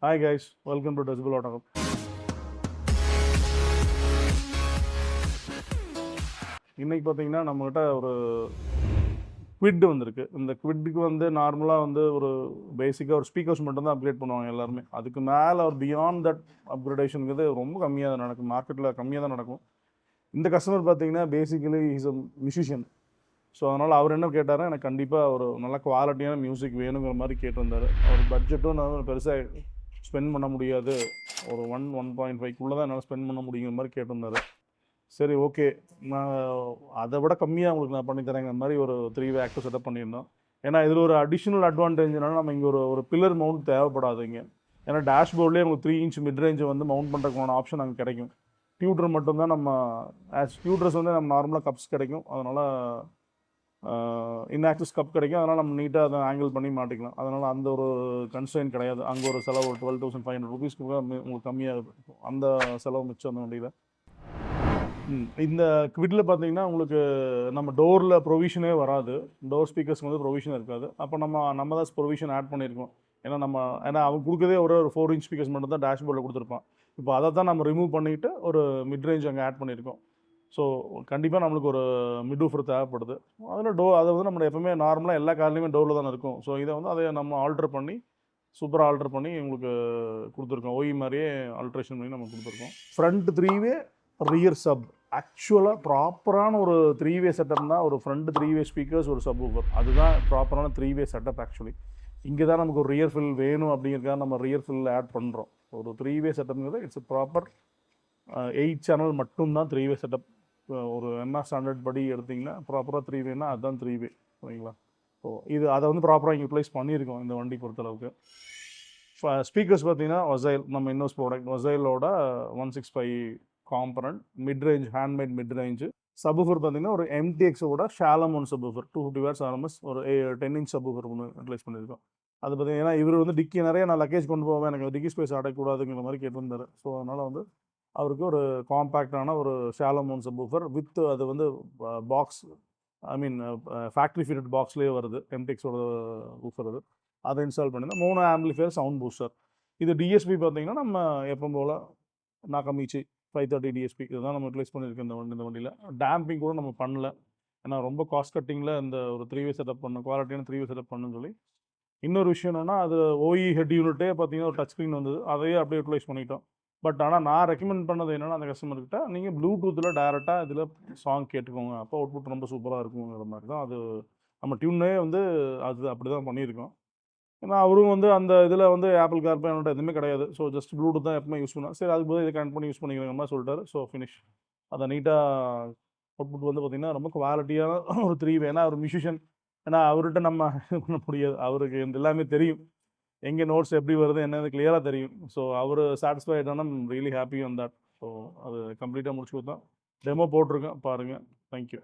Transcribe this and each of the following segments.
Hi guys, welcome to decibel auto. இன்றைக்கி பார்த்தீங்கன்னா நம்மகிட்ட ஒரு குவிட் வந்திருக்கு. இந்த குவிட்டுக்கு வந்து நார்மலாக வந்து ஒரு பேசிக்காக ஒரு ஸ்பீக்கர்ஸ் மட்டும்தான் அப்கிரேட் பண்ணுவாங்க எல்லாருமே. அதுக்கு மேலே ஒரு பியாண்ட் தட் அப்கிரேடேஷனுங்கிறது ரொம்ப கம்மியாக தான் நடக்கும், மார்க்கெட்டில் கம்மியாக தான் நடக்கும். இந்த கஸ்டமர் பார்த்தீங்கன்னா basically is a musician. So அதனால் அவர் என்ன கேட்டார், எனக்கு கண்டிப்பாக ஒரு நல்ல குவாலிட்டியான மியூசிக் வேணுங்கிற மாதிரி கேட்டிருந்தார். அவர் பட்ஜெட்டும் நான் பெருசாக ஸ்பெண்ட் பண்ண முடியாது, ஒரு 1.5 தான் என்னால் ஸ்பெண்ட் பண்ண முடியுங்கிற மாதிரி கேட்டிருந்தார். சரி, ஓகே, நான் அதை விட கம்மியாக உங்களுக்கு நான் பண்ணித்தரேங்கிற மாதிரி ஒரு 3-வே ஆக்டிவ் செட்டப் பண்ணியிருந்தோம். ஏன்னா இதில் ஒரு அடிஷ்னல் அட்வான்டேஜ்னால நம்ம இங்கே ஒரு பில்லர் மவுண்ட் தேவைப்படாதுங்க. ஏன்னா டேஷ்போர்ட்லேயே உங்களுக்கு 3 இன்ச் மிட் ரேஞ்சை வந்து மவுண்ட் பண்ணுறதுக்கான ஆப்ஷன் அங்கே கிடைக்கும். டியூட்டர் மட்டும்தான் நம்ம டியூட்டர்ஸ் வந்து நம்ம நார்மலாக கப்ஸ் கிடைக்கும், அதனால் இன்ஆக்சிஸ் கப் கிடைக்கும், அதனால் நம்ம நீட்டாக அதை ஆங்கிள் பண்ணி மாட்டிக்கலாம். அதனால் அந்த ஒரு கன்ஸ்ட்ரெயின் கிடையாது. அங்கே ஒரு செலவு ஒரு 12,500 ருபீஸ்க்கு உங்களுக்கு கம்மியாக இருக்கும், அந்த செலவு மிச்சம் அந்த வண்டியில். இந்த குவிட்டில் பார்த்தீங்கன்னா உங்களுக்கு நம்ம டோரில் ப்ரொவிஷனே வராது, டோர் ஸ்பீக்கர்ஸ்க்கு வந்து ப்ரொவிஷன் இருக்காது. அப்போ நம்ம தான் ப்ரொவிஷன் ஆட் பண்ணியிருக்கோம். ஏன்னா அவங்க கொடுக்கதே ஒரு 4 இன்ச் ஸ்பீக்கர்ஸ் மட்டும் தான் டேஷ்போர்டில் கொடுத்துருப்பான். இப்போ அதை தான் நம்ம ரிமூவ் பண்ணிவிட்டு ஒரு மிட் ரேஞ்ச் அங்கே ஆட் பண்ணியிருக்கோம். ஸோ கண்டிப்பாக நம்மளுக்கு ஒரு மிட் ஊஃபர் தேவைப்படுது. அதில் அதை வந்து நம்ம எப்பவுமே நார்மலாக எல்லா கார்லையுமே டோரில் தானே இருக்கும். ஸோ இதை வந்து அதை நம்ம ஆல்ட்ரு பண்ணி சூப்பராக ஆல்ட்ரு பண்ணி உங்களுக்கு கொடுத்துருக்கோம். ஓய் மாதிரியே ஆல்ட்ரேஷன் பண்ணி நம்ம கொடுத்துருக்கோம். ஃப்ரண்ட் 3-வே ரியர் சப், ஆக்சுவலாக ப்ராப்பரான ஒரு 3-வே செட்டப்னா ஒரு ஃப்ரண்ட் 3-வே ஸ்பீக்கர்ஸ், ஒரு சப் ஊஃபர், அதுதான் ப்ராப்பரான 3-வே செட்டப். ஆக்சுவலி இங்கே தான் நமக்கு ஒரு ரியர் ஃபில் வேணும் அப்படிங்கிறதுக்காக நம்ம ரியர் ஃபில் ஆட் பண்ணுறோம். ஒரு 3-வே செட்டப்ங்கிறது இட்ஸ் ப்ராப்பர் 8 சேனல் மட்டும்தான் 3-வே செட்டப். ஒரு எம்ஆர் ஸ்டாண்டர்ட் படி எடுத்திங்கன்னா ப்ராப்பராக 3-வேனா அதுதான் 3-வே, சரிங்களா? ஸோ அதை வந்து ப்ராப்பராக இங்கே யூட்டிலைஸ் பண்ணியிருக்கோம் இந்த வண்டி பொறுத்தளவுக்கு. ஸ்பீக்கர்ஸ் பார்த்தீங்கன்னா வசைல், நம்ம இன்னோஸ் ப்ராடக்ட் வசைலோட 165 component mid range, handmade mid range. Subwoofer பார்த்தீங்கன்னா ஒரு எம்டிஎக்ஸோட ஷாலமோன் சப்வூஃபர் 250 வாட்ஸ் ஆர்எம்எஸ், ஒரு 10 இன்ச் சப்வூஃபர் ஒன்று யூட்டிலைஸ் பண்ணியிருக்கோம். அது பார்த்தீங்கன்னா இவர் வந்து டிக்கி நிறைய நான் லக்கேஜ் கொண்டு போவேன், எனக்கு டிக்கி ஸ்பேஸ் அடையக்கூடாதுங்கிற மாதிரி கேட்டிருந்தார். ஸோ அதனால் வந்து அவருக்கு ஒரு காம்பேக்டான ஒரு ஷாலமோன் சப்வூஃபர் வித் அது வந்து பாக்ஸ், ஐ மீன் ஃபேக்ட்ரி ஃபிட்டட் பாக்ஸ்லேயே வருது, எம்டெக்ஸோட ஊஃபர் அது. அதை இன்ஸ்டால் பண்ணியிருந்தோம். 3 ஆம்பிளிஃபையர், சவுண்ட் பூஸ்டர். இது டிஎஸ்பி பார்த்தீங்கன்னா நம்ம எப்போ போல் நாகமிச்சி 530 டிஎஸ்பி இதுதான் நம்ம யூட்டிலைஸ் பண்ணியிருக்கோம் இந்த வண்டியில். டேம்பிங் கூட நம்ம பண்ணல, ஏன்னா ரொம்ப காஸ்ட் கட்டிங்கில் இந்த ஒரு 3-வே செட்டப் பண்ண, குவாலிட்டியான 3-வே செட்டப் பண்ணுன்னு சொல்லி. இன்னொரு விஷயம் என்னென்னா, அது ஓஇ ஹெட் யூனிட்டே பார்த்தீங்கன்னா ஒரு டச் ஸ்க்ரீன் வந்தது, அதையே அப்படியே யூட்டிலைஸ் பண்ணிட்டோம். பட் ஆனால் நான் ரெக்கமெண்ட் பண்ணது என்னென்னா, அந்த கஸ்டமர்கிட்ட நீங்கள் ப்ளூடூத்தில் டேரெக்டாக இதில் சாங் கேட்டுக்கோங்க, அப்போ அவுட்புட் ரொம்ப சூப்பராக இருக்குங்கிற மாதிரி தான். அது நம்ம டியூனே வந்து அது அப்படி தான் பண்ணியிருக்கோம். ஏன்னா அவரும் வந்து அந்த இதில் வந்து ஆப்பிள் கார்பே எதுவுமே கிடையாது. ஸோ ஜஸ்ட் ப்ளூடூத் தான் எப்பவுமே யூஸ் பண்ணால், சரி அதுக்கு போது இதை கனெக்ட் பண்ணி யூஸ் பண்ணிக்கிற மாதிரி சொல்லிட்டாரு. So finish. அதை நீட்டாக அவுட்புட் வந்து பார்த்திங்கன்னா ரொம்ப குவாலிட்டியான ஒரு 3-வே. ஏன்னா ஒரு மியூசிஷியன், ஏன்னா அவர்கிட்ட நம்ம இது பண்ண முடியாது, அவருக்கு எல்லாமே தெரியும், எங்கே நோட்ஸ் எப்படி வருது என்னது கிளியராக தெரியும். ஸோ அவர் சாட்டிஸ்ஃபைடான, really happy on that. So அது கம்ப்ளீட்டாக முடிச்சு கொடுத்தோம். டெமோ போட்டிருக்கேன், பாருங்கள். தேங்க்யூ.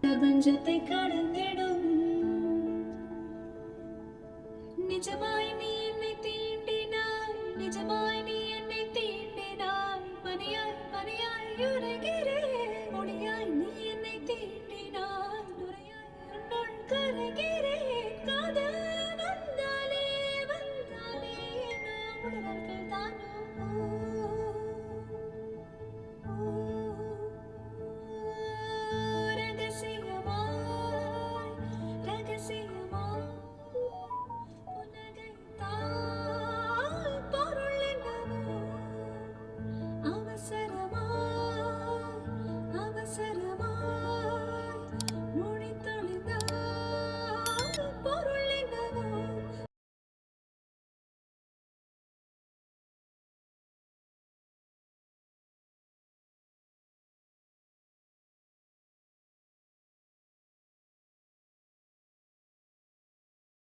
பிரபஞ்சத்தை கடந்திடும் நிஜமாய் நீ என்னை தீண்டினாய், நிஜமாய் நீ என்னை தீண்டினாய், பனியாய் பனியாய் உருகிறேன், ஒளியாய் நீ என்னை தீண்டினாய், நுரையாய் உன்னுள் கரைகிறேன். அவசரம்